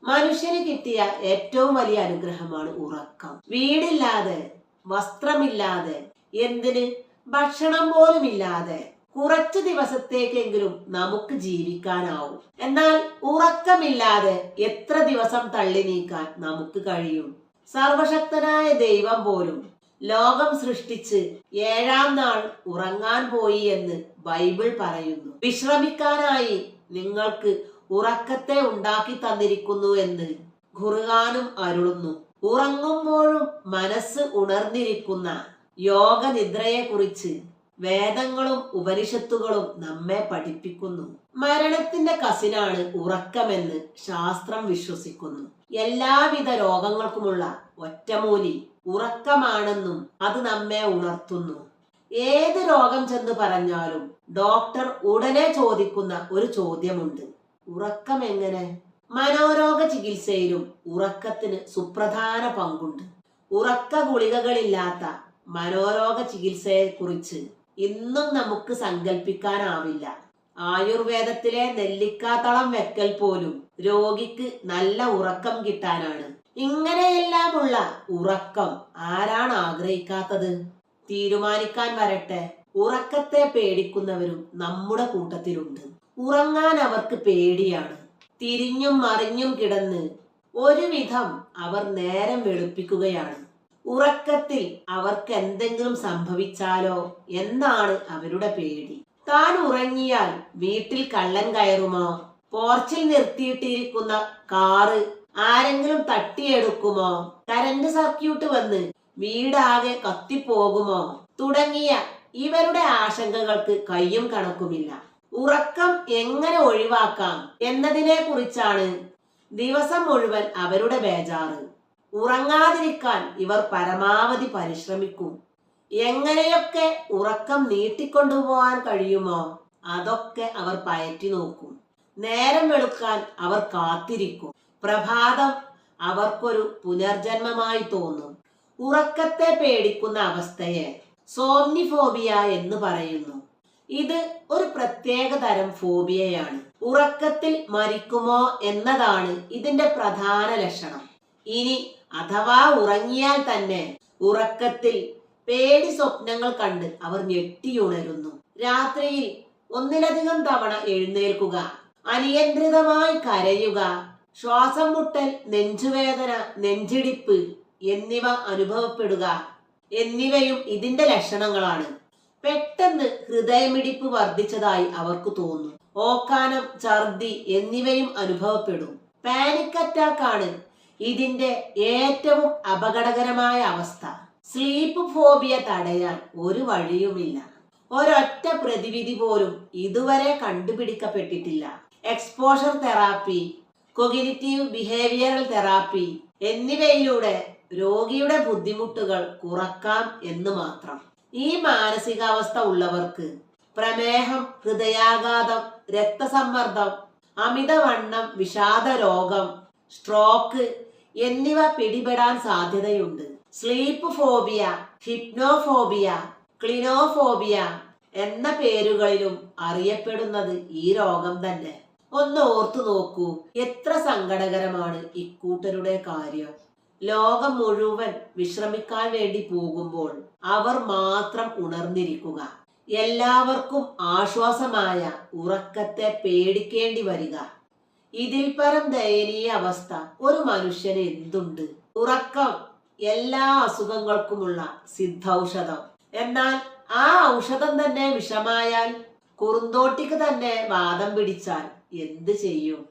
മനുഷ്യന് കിട്ടിയ ഏറ്റവും വലിയ അനുഗ്രഹമാണ് ഉറക്കം. വീടില്ലാതെ, വസ്ത്രമില്ലാതെ, എന്തിന് ഭക്ഷണം പോലും ഇല്ലാതെ കുറച്ചു ദിവസത്തേക്കെങ്കിലും നമുക്ക് ജീവിക്കാനാവും. എന്നാൽ ഉറക്കമില്ലാതെ എത്ര ദിവസം തള്ളി നീക്കാൻ നമുക്ക് കഴിയും? സർവശക്തനായ ദൈവം പോലും ലോകം സൃഷ്ടിച്ച് 7-ാം നാൾ ഉറങ്ങാൻ പോയി എന്ന് ബൈബിൾ പറയുന്നു. വിശ്രമിക്കാനായി നിങ്ങൾക്ക് ഉറക്കത്തെ ഉണ്ടാക്കി തന്നിരിക്കുന്നു എന്ന് ഖുർആനും അരുളുന്നു. ഉറങ്ങുമ്പോഴും മനസ്സ് ഉണർന്നിരിക്കുന്ന യോഗ നിദ്രയെ കുറിച്ച് വേദങ്ങളും ഉപനിഷത്തുകളും നമ്മെ പഠിപ്പിക്കുന്നു. മരണത്തിന്റെ കസിനാണ് ഉറക്കമെന്ന് ശാസ്ത്രം വിശ്വസിക്കുന്നു. എല്ലാവിധ രോഗങ്ങൾക്കുമുള്ള ഒറ്റമൂലി ഉറക്കമാണെന്നും അത് നമ്മെ ഉണർത്തുന്നു. ഏത് രോഗം ചെന്ന് പറഞ്ഞാലും ഡോക്ടർ ഉടനെ ചോദിക്കുന്ന ഒരു ചോദ്യമുണ്ട്: ഉറക്കം എങ്ങനെ? മനോരോഗ ചികിത്സയിലും ഉറക്കത്തിന് സുപ്രധാന പങ്കുണ്ട്. ഉറക്ക ഗുളികകളില്ലാത്ത മനോരോഗ ചികിത്സയെ കുറിച്ച് ഇന്നും നമുക്ക് സങ്കല്പിക്കാനാവില്ല. ആയുർവേദത്തിലെ നെല്ലിക്കാത്തളം വെക്കൽ പോലും രോഗിക്ക് നല്ല ഉറക്കം കിട്ടാനാണ്. ഇങ്ങനെയെല്ലാമുള്ള ഉറക്കം ആരാണ് ആഗ്രഹിക്കാത്തത്? തീരുമാനിക്കാൻ വരട്ടെ. ഉറക്കത്തെ പേടിക്കുന്നവരും നമ്മുടെ കൂട്ടത്തിലുണ്ട്. ഉറങ്ങാൻ അവർക്ക് പേടിയാണ്. തിരിഞ്ഞും മറിഞ്ഞും കിടന്ന് ഒരുവിധം അവർ നേരം വെളുപ്പിക്കുകയാണ്. ഉറക്കത്തിൽ അവർക്ക് എന്തെങ്കിലും സംഭവിച്ചാലോ എന്നാണ് അവരുടെ പേടി. താൻ ഉറങ്ങിയാൽ വീട്ടിൽ കള്ളൻ കയറുമോ? പോർച്ചിൽ നിർത്തിയിട്ടിരിക്കുന്ന കാറ് ആരെങ്കിലും തട്ടിയെടുക്കുമോ? കറന്റ് സർക്യൂട്ട് വന്ന് വീടാകെ കത്തിപ്പോകുമോ? തുടങ്ങിയ ഇവരുടെ ആശങ്കകൾക്ക് കയ്യും കണക്കുമില്ല. ഉറക്കം എങ്ങനെ ഒഴിവാക്കാം എന്നതിനെ കുറിച്ചാണ് ദിവസം മുഴുവൻ അവരുടെ ബേജാറ്. ഉറങ്ങാതിരിക്കാൻ ഇവർ പരമാവധി പരിശ്രമിക്കും. എങ്ങനെയൊക്കെ ഉറക്കം നീട്ടിക്കൊണ്ടുപോകാൻ കഴിയുമോ അതൊക്കെ അവർ പയറ്റി നോക്കും. നേരം വെളുക്കാൻ അവർ കാത്തിരിക്കും. പ്രഭാതം അവർക്കൊരു പുനർജന്മമായി തോന്നും. ഉറക്കത്തെ പേടിക്കുന്ന അവസ്ഥയെ സോംനിഫോബിയ എന്ന് പറയുന്നു. ഇത് ഒരു പ്രത്യേക തരം ഫോബിയയാണ്. ഉറക്കത്തിൽ മരിക്കുമോ എന്നതാണ് ഇതിന്റെ പ്രധാന ലക്ഷണം. ഇനി അഥവാ ഉറങ്ങിയാൽ തന്നെ ഉറക്കത്തിൽ പേടി സ്വപ്നങ്ങൾ കണ്ട് അവർ ഞെട്ടിയുണരുന്നു. രാത്രിയിൽ ഒന്നിലധികം തവണ എഴുന്നേൽക്കുക, അനിയന്ത്രിതമായി കരയുക, ശ്വാസം മുട്ടൽ, നെഞ്ചുവേദന, നെഞ്ചിടിപ്പ് എന്നിവ അനുഭവപ്പെടുക എന്നിവയും ഇതിന്റെ ലക്ഷണങ്ങളാണ്. പെട്ടെന്ന് ഹൃദയമിടിപ്പ് വർദ്ധിച്ചതായി അവർക്ക് തോന്നും. ഓക്കാനം, ഛർദി എന്നിവയും അനുഭവപ്പെടും. പാനിക് അറ്റാക്ക് ആണ് ഇതിന്റെ ഏറ്റവും അപകടകരമായ അവസ്ഥ. സ്ലീപ്പ് ഫോബിയ തടയാൻ ഒരു വഴിയുമില്ല. ഒരൊറ്റ പ്രതിവിധി പോലും ഇതുവരെ കണ്ടുപിടിക്കപ്പെട്ടിട്ടില്ല. Exposure therapy, cognitive behavioural therapy എന്നിവയിലൂടെ രോഗിയുടെ ബുദ്ധിമുട്ടുകൾ കുറക്കാം എന്ന് മാത്രം. ഈ മാനസികാവസ്ഥ ഉള്ളവർക്ക് പ്രമേഹം, ഹൃദയാഘാതം, രക്തസമ്മർദ്ദം, അമിതവണ്ണം, വിഷാദ രോഗം, സ്ട്രോക്ക് എന്നിവ പിടിപെടാൻ സാധ്യതയുണ്ട്. സ്ലീപ്പ് ഫോബിയ, ഹിപ്നോഫോബിയ, ക്ലിനോഫോബിയ എന്ന പേരുകളിലും അറിയപ്പെടുന്നത് ഈ രോഗം തന്നെ. ഒന്ന് ഓർത്തു നോക്കൂ, എത്ര സങ്കടകരമാണ് ഇക്കൂട്ടരുടെ കാര്യം. ലോകം മുഴുവൻ വിശ്രമിക്കാൻ വേണ്ടി പോകുമ്പോൾ അവർ മാത്രം ഉണർന്നിരിക്കുക. എല്ലാവർക്കും ആശ്വാസമായ ഉറക്കത്തെ പേടിക്കേണ്ടി വരിക. ഇതിൽ പരം ദയനീയ അവസ്ഥ ഒരു മനുഷ്യന് എന്തുണ്ട്? ഉറക്കം എല്ലാ അസുഖങ്ങൾക്കുമുള്ള സിദ്ധൌഷധം. എന്നാൽ ആ ഔഷധം തന്നെ വിഷമായാൽ, കുറുന്തോട്ടിക്ക് തന്നെ വാദം പിടിച്ചാൽ എന്ത് ചെയ്യും?